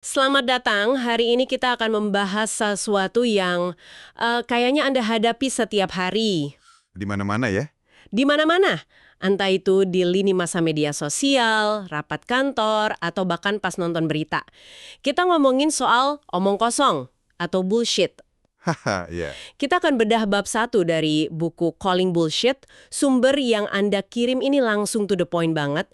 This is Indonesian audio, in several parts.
Selamat datang. Hari ini kita akan membahas sesuatu yang kayaknya Anda hadapi setiap hari. Di mana-mana ya? Di mana-mana. Entah itu di lini masa media sosial, rapat kantor, atau bahkan pas nonton berita. Kita ngomongin soal omong kosong atau bullshit. Haha, ya. Kita akan bedah bab 1 dari buku Calling Bullshit. Sumber yang Anda kirim ini langsung to the point banget.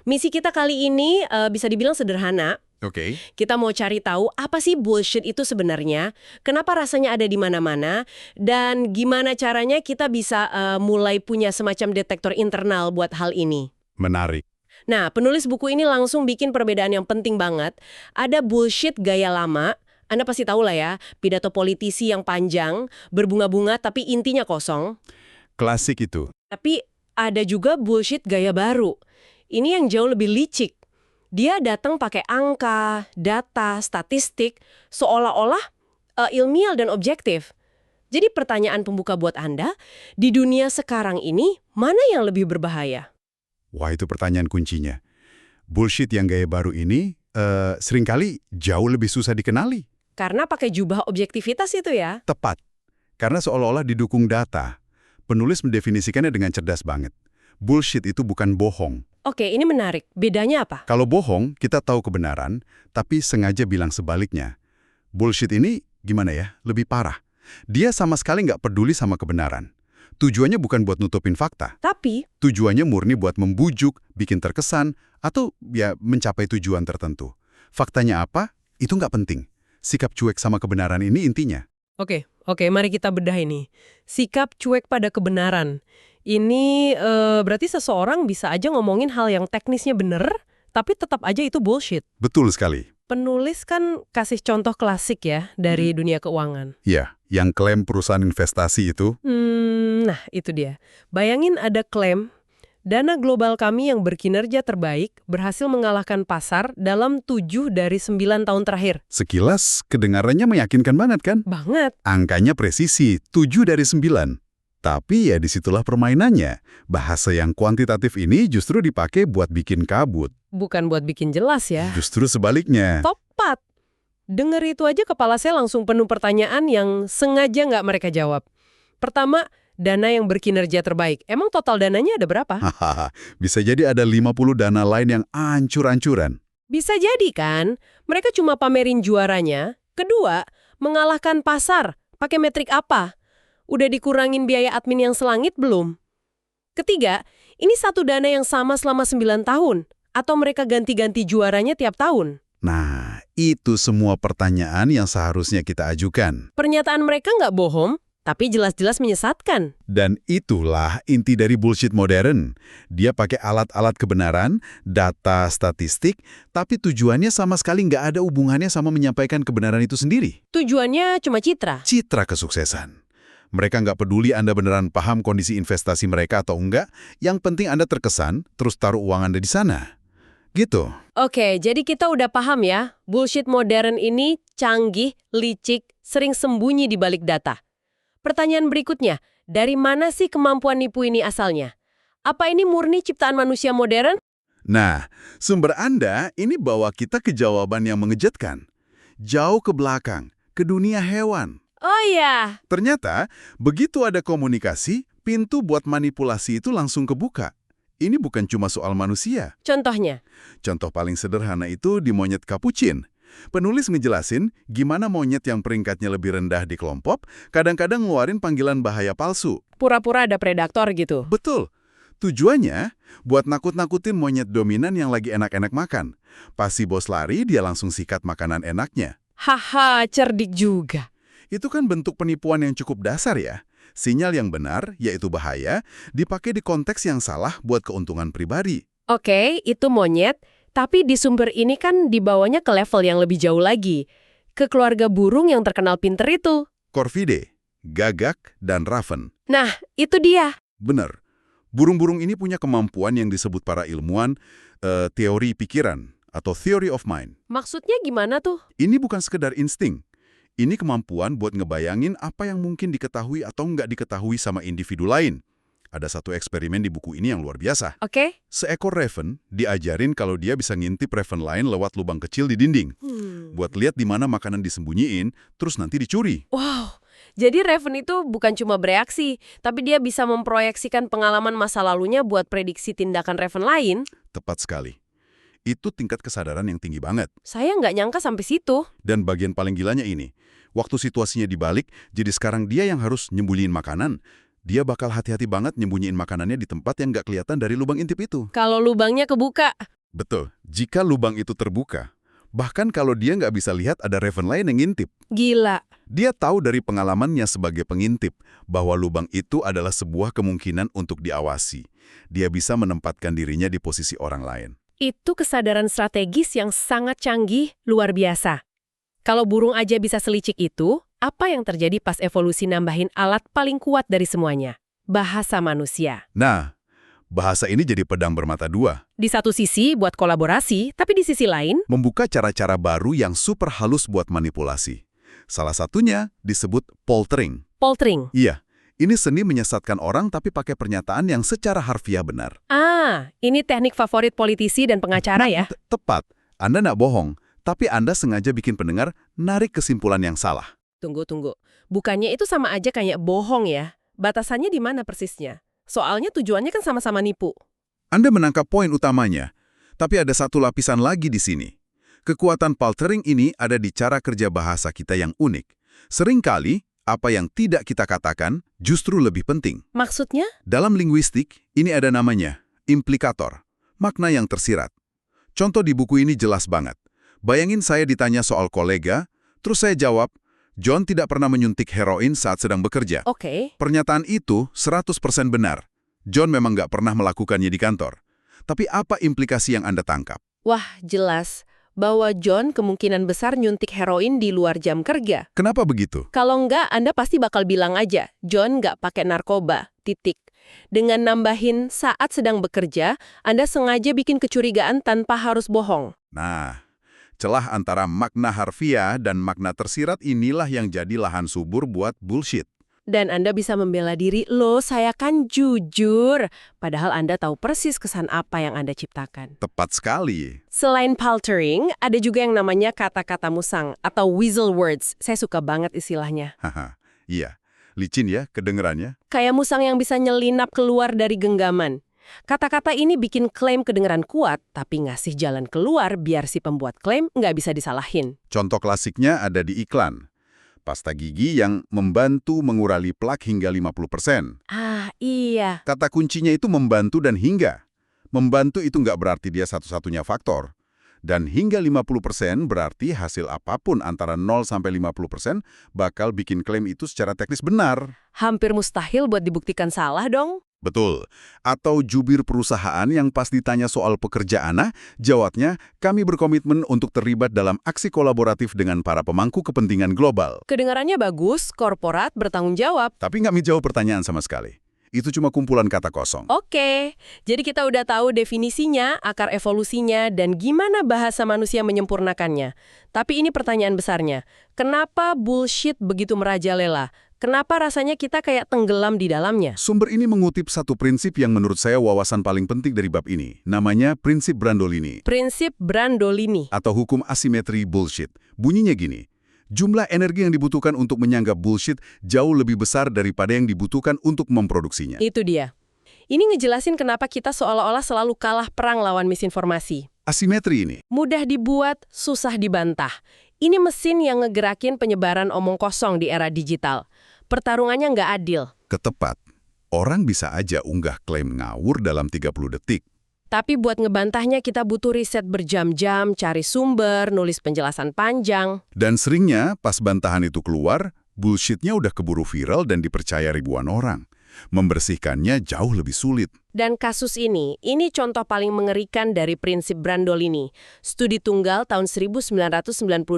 Misi kita kali ini bisa dibilang sederhana. Oke. Kita mau cari tahu apa sih bullshit itu sebenarnya, kenapa rasanya ada di mana-mana, dan gimana caranya kita bisa mulai punya semacam detektor internal buat hal ini. Menarik. Nah, penulis buku ini langsung bikin perbedaan yang penting banget. Ada bullshit gaya lama, Anda pasti tahu lah ya, pidato politisi yang panjang, berbunga-bunga tapi intinya kosong. Klasik itu. Tapi ada juga bullshit gaya baru. Ini yang jauh lebih licik. Dia datang pakai angka, data, statistik, seolah-olah ilmiah dan objektif. Jadi pertanyaan pembuka buat Anda, di dunia sekarang ini, mana yang lebih berbahaya? Wah, itu pertanyaan kuncinya. Bullshit yang gaya baru ini seringkali jauh lebih susah dikenali. Karena pakai jubah objektivitas itu ya. Tepat. Karena seolah-olah didukung data. Penulis mendefinisikannya dengan cerdas banget. Bullshit itu bukan bohong. Oke, ini menarik. Bedanya apa? Kalau bohong, kita tahu kebenaran, tapi sengaja bilang sebaliknya. Bullshit ini, gimana ya, lebih parah. Dia sama sekali nggak peduli sama kebenaran. Tujuannya bukan buat nutupin fakta. Tapi, Tujuannya murni buat membujuk, bikin terkesan, atau ya mencapai tujuan tertentu. Faktanya apa? Itu nggak penting. Sikap cuek sama kebenaran ini intinya. oke, mari kita bedah ini. Sikap cuek pada kebenaran. Ini berarti seseorang bisa aja ngomongin hal yang teknisnya bener, tapi tetap aja itu bullshit. Betul sekali. Penulis kan kasih contoh klasik ya dari dunia keuangan. Ya, yang klaim perusahaan investasi itu, Nah itu dia. Bayangin ada klaim, dana global kami yang berkinerja terbaik berhasil mengalahkan pasar dalam 7 dari 9 tahun terakhir. sekilas kedengarannya meyakinkan banget kan? Banget. Angkanya presisi, 7 dari 9. Tapi ya disitulah permainannya. Bahasa yang kuantitatif ini justru dipakai buat bikin kabut. Bukan buat bikin jelas ya. Justru sebaliknya. Tepat. Dengar itu aja kepala saya langsung penuh pertanyaan yang sengaja nggak mereka jawab. Pertama, dana yang berkinerja terbaik. Emang total dananya ada berapa? Hahaha, bisa jadi ada 50 dana lain yang ancur-ancuran. Bisa jadi kan, mereka cuma pamerin juaranya. Kedua, mengalahkan pasar. Pakai metrik apa? Udah dikurangin biaya admin yang selangit belum? Ketiga, ini satu dana yang sama selama 9 tahun. Atau mereka ganti-ganti juaranya tiap tahun? Nah, itu semua pertanyaan yang seharusnya kita ajukan. Pernyataan mereka nggak bohong, tapi jelas-jelas menyesatkan. Dan itulah inti dari bullshit modern. Dia pakai alat-alat kebenaran, data statistik, tapi tujuannya sama sekali nggak ada hubungannya sama menyampaikan kebenaran itu sendiri. Tujuannya cuma citra. Citra kesuksesan. Mereka nggak peduli Anda beneran paham kondisi investasi mereka atau enggak, yang penting Anda terkesan, terus taruh uang Anda di sana. Gitu. Oke, jadi kita udah paham ya, bullshit modern ini canggih, licik, sering sembunyi di balik data. Pertanyaan berikutnya, dari mana sih kemampuan nipu ini asalnya? Apa ini murni ciptaan manusia modern? Nah, sumber Anda ini bawa kita ke jawaban yang mengejutkan. Jauh ke belakang, ke dunia hewan. Oh iya, Ternyata, begitu ada komunikasi, pintu buat manipulasi itu langsung kebuka. Ini bukan cuma soal manusia. contohnya. Contoh paling sederhana itu di monyet kapucin. Penulis ngejelasin gimana monyet yang peringkatnya lebih rendah di kelompok kadang-kadang ngeluarin panggilan bahaya palsu. Pura-pura ada predator gitu. Betul. Tujuannya buat nakut-nakutin monyet dominan yang lagi enak-enak makan. Pas si bos lari, dia langsung sikat makanan enaknya. Haha, cerdik juga. Itu kan bentuk penipuan yang cukup dasar ya. Sinyal yang benar, yaitu bahaya, dipakai di konteks yang salah buat keuntungan pribadi. Oke, itu monyet, tapi di sumber ini kan dibawanya ke level yang lebih jauh lagi. Ke keluarga burung yang terkenal pinter itu. Corvidae, gagak, dan raven. Nah, itu dia. Benar. Burung-burung ini punya kemampuan yang disebut para ilmuwan teori pikiran atau theory of mind. Maksudnya gimana tuh? Ini bukan sekedar insting. Ini kemampuan buat ngebayangin apa yang mungkin diketahui atau nggak diketahui sama individu lain. Ada satu eksperimen di buku ini yang luar biasa. Oke? Seekor raven diajarin kalau dia bisa ngintip raven lain lewat lubang kecil di dinding. Buat lihat di mana makanan disembunyiin, terus nanti dicuri. Wow, jadi Raven itu bukan cuma bereaksi, tapi dia bisa memproyeksikan pengalaman masa lalunya buat prediksi tindakan Raven lain. Tepat sekali. Itu tingkat kesadaran yang tinggi banget. Saya nggak nyangka sampai situ. Dan bagian paling gilanya ini, waktu situasinya dibalik, jadi sekarang dia yang harus nyembunyiin makanan. Dia bakal hati-hati banget nyembunyiin makanannya di tempat yang nggak kelihatan dari lubang intip itu. Kalau lubangnya kebuka. Betul, jika lubang itu terbuka, bahkan kalau dia nggak bisa lihat ada raven lain yang ngintip. Gila. Dia tahu dari pengalamannya sebagai pengintip bahwa lubang itu adalah sebuah kemungkinan untuk diawasi. Dia bisa menempatkan dirinya di posisi orang lain. Itu kesadaran strategis yang sangat canggih, luar biasa. Kalau burung aja bisa selicik itu, apa yang terjadi pas evolusi nambahin alat paling kuat dari semuanya? Bahasa manusia. Nah, bahasa ini jadi pedang bermata dua. Di satu sisi buat kolaborasi, tapi di sisi lain, Membuka cara-cara baru yang super halus buat manipulasi. Salah satunya disebut poltering. poltering. Iya, ini seni menyesatkan orang tapi pakai pernyataan yang secara harfiah benar. Ini teknik favorit politisi dan pengacara ya? Tepat, Anda nggak bohong, tapi Anda sengaja bikin pendengar narik kesimpulan yang salah. Tunggu. Bukannya itu sama aja kayak bohong ya? Batasannya di mana persisnya? Soalnya tujuannya kan sama-sama nipu. Anda menangkap poin utamanya, tapi ada satu lapisan lagi di sini. Kekuatan poltering ini ada di cara kerja bahasa kita yang unik. Seringkali, apa yang tidak kita katakan justru lebih penting. Maksudnya? Dalam linguistik, ini ada namanya implikator, makna yang tersirat. Contoh di buku ini jelas banget. Bayangin saya ditanya soal kolega, terus saya jawab, John tidak pernah menyuntik heroin saat sedang bekerja. Oke. Pernyataan itu 100% benar. John memang nggak pernah melakukannya di kantor. Tapi apa implikasi yang Anda tangkap? Wah, jelas. Bahwa John kemungkinan besar nyuntik heroin di luar jam kerja. Kenapa begitu? Kalau enggak, Anda pasti bakal bilang aja, John nggak pakai narkoba, titik. Dengan nambahin saat sedang bekerja, Anda sengaja bikin kecurigaan tanpa harus bohong. Nah, celah antara makna harfiah dan makna tersirat inilah yang jadi lahan subur buat bullshit. Dan Anda bisa membela diri, loh saya kan jujur. Padahal Anda tahu persis kesan apa yang Anda ciptakan. Tepat sekali. Selain paltering, ada juga yang namanya kata-kata musang atau weasel words. Saya suka banget istilahnya. Haha, iya. Licin ya kedengerannya. Kayak musang yang bisa nyelinap keluar dari genggaman. Kata-kata ini bikin klaim kedengeran kuat, tapi ngasih jalan keluar biar si pembuat klaim nggak bisa disalahin. Contoh klasiknya ada di iklan. Pasta gigi yang membantu mengurangi plak hingga 50%. Iya. Kata kuncinya itu membantu dan hingga. Membantu itu nggak berarti dia satu-satunya faktor. Dan hingga 50% berarti hasil apapun antara 0 sampai 50% bakal bikin klaim itu secara teknis benar. Hampir mustahil buat dibuktikan salah dong. Betul. Atau jubir perusahaan yang pas ditanya soal pekerjaan, jawabnya, kami berkomitmen untuk terlibat dalam aksi kolaboratif dengan para pemangku kepentingan global. Kedengarannya bagus, korporat bertanggung jawab. Tapi nggak menjawab pertanyaan sama sekali. Itu cuma kumpulan kata kosong. Oke, jadi kita udah tahu definisinya, akar evolusinya, dan gimana bahasa manusia menyempurnakannya. Tapi ini pertanyaan besarnya, kenapa bullshit begitu merajalela? Kenapa rasanya kita kayak tenggelam di dalamnya? Sumber ini mengutip satu prinsip yang menurut saya wawasan paling penting dari bab ini. Namanya prinsip Brandolini. Prinsip Brandolini. Atau hukum asimetri bullshit. Bunyinya gini. Jumlah energi yang dibutuhkan untuk menyanggap bullshit jauh lebih besar daripada yang dibutuhkan untuk memproduksinya. Itu dia. Ini ngejelasin kenapa kita seolah-olah selalu kalah perang lawan misinformasi. Asimetri ini. Mudah dibuat, susah dibantah. Ini mesin yang ngegerakin penyebaran omong kosong di era digital. Pertarungannya nggak adil. Ketepat. Orang bisa aja unggah klaim ngawur dalam 30 detik. Tapi buat ngebantahnya kita butuh riset berjam-jam, cari sumber, nulis penjelasan panjang. Dan seringnya pas bantahan itu keluar, bullshitnya udah keburu viral dan dipercaya ribuan orang. Membersihkannya jauh lebih sulit. Dan kasus ini contoh paling mengerikan dari prinsip Brandolini. Studi tunggal tahun 1998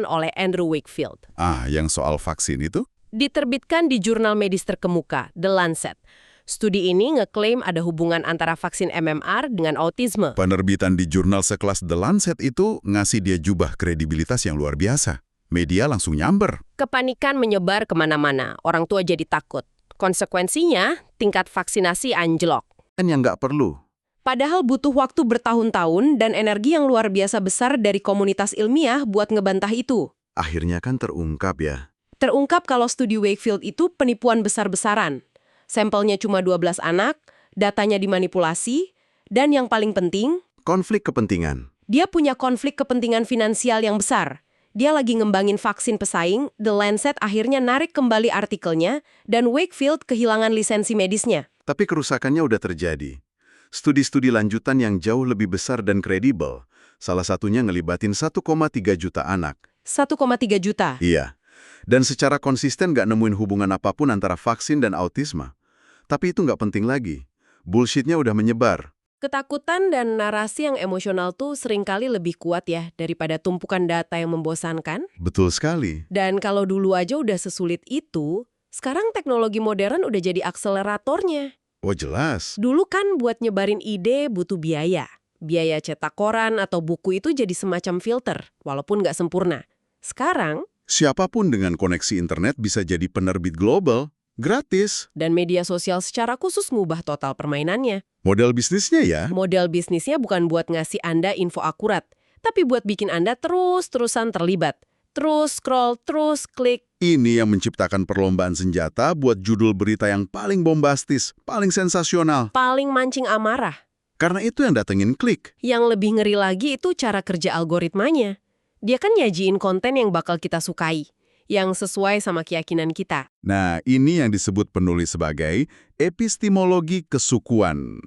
oleh Andrew Wakefield. Yang soal vaksin itu? Diterbitkan di jurnal medis terkemuka, The Lancet. Studi ini ngeklaim ada hubungan antara vaksin MMR dengan autisme. Penerbitan di jurnal sekelas The Lancet itu ngasih dia jubah kredibilitas yang luar biasa. Media langsung nyamber. Kepanikan menyebar kemana-mana, orang tua jadi takut. Konsekuensinya, tingkat vaksinasi anjlok. Kan yang nggak perlu. Padahal butuh waktu bertahun-tahun dan energi yang luar biasa besar dari komunitas ilmiah buat ngebantah itu. Akhirnya kan terungkap ya. Terungkap kalau studi Wakefield itu penipuan besar-besaran. Sampelnya cuma 12 anak, datanya dimanipulasi, dan yang paling penting, Konflik kepentingan. dia punya konflik kepentingan finansial yang besar. Dia lagi ngembangin vaksin pesaing, The Lancet akhirnya narik kembali artikelnya, dan Wakefield kehilangan lisensi medisnya. Tapi kerusakannya udah terjadi. Studi-studi lanjutan yang jauh lebih besar dan kredibel. Salah satunya ngelibatin 1,3 juta anak. 1,3 juta. Iya. Dan secara konsisten nggak nemuin hubungan apapun antara vaksin dan autisme. Tapi itu nggak penting lagi. Bullshitnya udah menyebar. Ketakutan dan narasi yang emosional tuh seringkali lebih kuat ya daripada tumpukan data yang membosankan. Betul sekali. Dan kalau dulu aja udah sesulit itu, sekarang teknologi modern udah jadi akseleratornya. Oh jelas. Dulu kan buat nyebarin ide butuh biaya. Biaya cetak koran atau buku itu jadi semacam filter, walaupun nggak sempurna. Sekarang, Siapapun dengan koneksi internet bisa jadi penerbit global. Gratis. dan media sosial secara khusus ngubah total permainannya. Model bisnisnya ya. Model bisnisnya bukan buat ngasih Anda info akurat, tapi buat bikin Anda terus-terusan terlibat. Terus scroll, terus klik. Ini yang menciptakan perlombaan senjata buat judul berita yang paling bombastis, paling sensasional. Paling mancing amarah. Karena itu yang datengin klik. Yang lebih ngeri lagi itu cara kerja algoritmanya. Dia kan nyajiin konten yang bakal kita sukai, yang sesuai sama keyakinan kita. Nah, ini yang disebut penulis sebagai epistemologi kesukuan.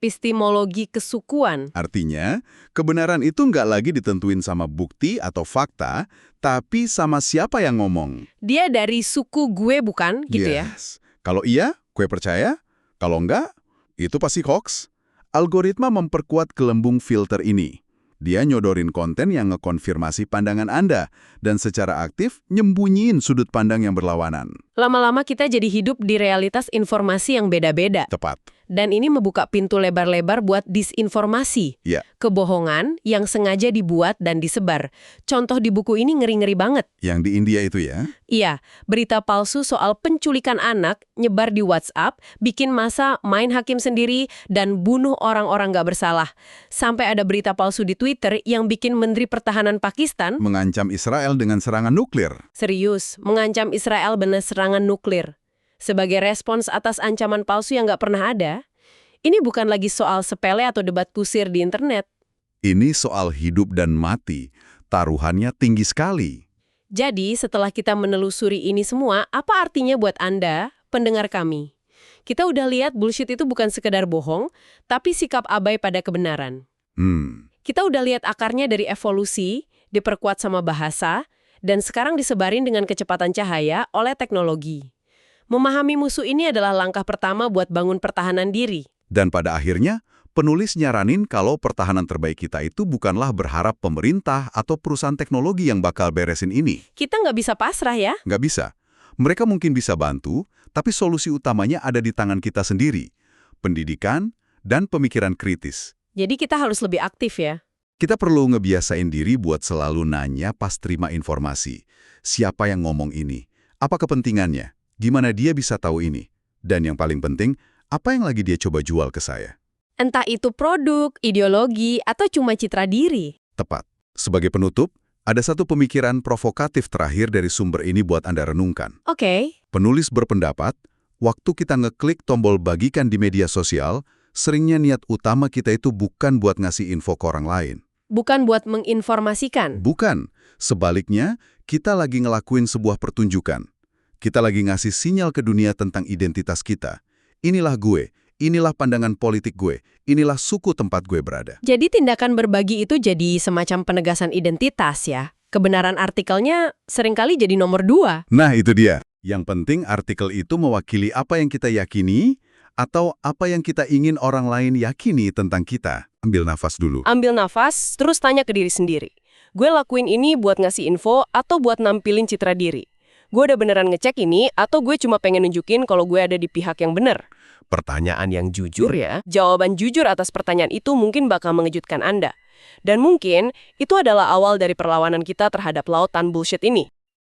Epistemologi kesukuan. Artinya, kebenaran itu nggak lagi ditentuin sama bukti atau fakta, tapi sama siapa yang ngomong. Dia dari suku gue bukan, gitu ya? Yes. Kalau iya, gue percaya. Kalau enggak, itu pasti hoax. Algoritma memperkuat gelembung filter ini. Dia nyodorin konten yang ngekonfirmasi pandangan Anda dan secara aktif nyembunyiin sudut pandang yang berlawanan. Lama-lama kita jadi hidup di realitas informasi yang beda-beda. Tepat. Dan ini membuka pintu lebar-lebar buat disinformasi. Ya, Kebohongan yang sengaja dibuat dan disebar. Contoh di buku ini ngeri-ngeri banget. yang di India itu ya. Iya, berita palsu soal penculikan anak nyebar di WhatsApp, bikin massa main hakim sendiri, dan bunuh orang-orang gak bersalah. Sampai ada berita palsu di Twitter yang bikin Menteri Pertahanan Pakistan Mengancam Israel dengan serangan nuklir. serius mengancam Israel benar serangan nuklir. Sebagai respons atas ancaman palsu yang gak pernah ada, ini bukan lagi soal sepele atau debat kusir di internet. Ini soal hidup dan mati. Taruhannya tinggi sekali. Jadi, setelah kita menelusuri ini semua, apa artinya buat Anda, pendengar kami? Kita udah lihat bullshit itu bukan sekedar bohong, tapi sikap abai pada kebenaran. Kita udah lihat akarnya dari evolusi, diperkuat sama bahasa, dan sekarang disebarin dengan kecepatan cahaya oleh teknologi. Memahami musuh ini adalah langkah pertama buat bangun pertahanan diri. Dan pada akhirnya, penulis nyaranin kalau pertahanan terbaik kita itu bukanlah berharap pemerintah atau perusahaan teknologi yang bakal beresin ini. Kita nggak bisa pasrah ya. Nggak bisa. Mereka mungkin bisa bantu, tapi solusi utamanya ada di tangan kita sendiri. Pendidikan dan pemikiran kritis. Jadi kita harus lebih aktif ya. Kita perlu ngebiasain diri buat selalu nanya pas terima informasi. Siapa yang ngomong ini? Apa kepentingannya? Gimana dia bisa tahu ini? Dan yang paling penting, apa yang lagi dia coba jual ke saya? Entah itu produk, ideologi, atau cuma citra diri. Tepat. Sebagai penutup, ada satu pemikiran provokatif terakhir dari sumber ini buat Anda renungkan. Oke. Penulis berpendapat, waktu kita ngeklik tombol bagikan di media sosial, seringnya niat utama kita itu bukan buat ngasih info ke orang lain. Bukan buat menginformasikan. Bukan. Sebaliknya, kita lagi ngelakuin sebuah pertunjukan. Kita lagi ngasih sinyal ke dunia tentang identitas kita. Inilah gue, inilah pandangan politik gue, inilah suku tempat gue berada. Jadi tindakan berbagi itu jadi semacam penegasan identitas ya. Kebenaran artikelnya seringkali jadi nomor 2. Nah, itu dia. Yang penting artikel itu mewakili apa yang kita yakini atau apa yang kita ingin orang lain yakini tentang kita. Ambil nafas dulu. Ambil nafas, terus tanya ke diri sendiri. Gue lakuin ini buat ngasih info atau buat nampilin citra diri? Gue udah beneran ngecek ini atau gue cuma pengen nunjukin kalau gue ada di pihak yang bener? Pertanyaan yang jujur ya. Jawaban jujur atas pertanyaan itu mungkin bakal mengejutkan Anda. Dan mungkin itu adalah awal dari perlawanan kita terhadap lautan bullshit ini.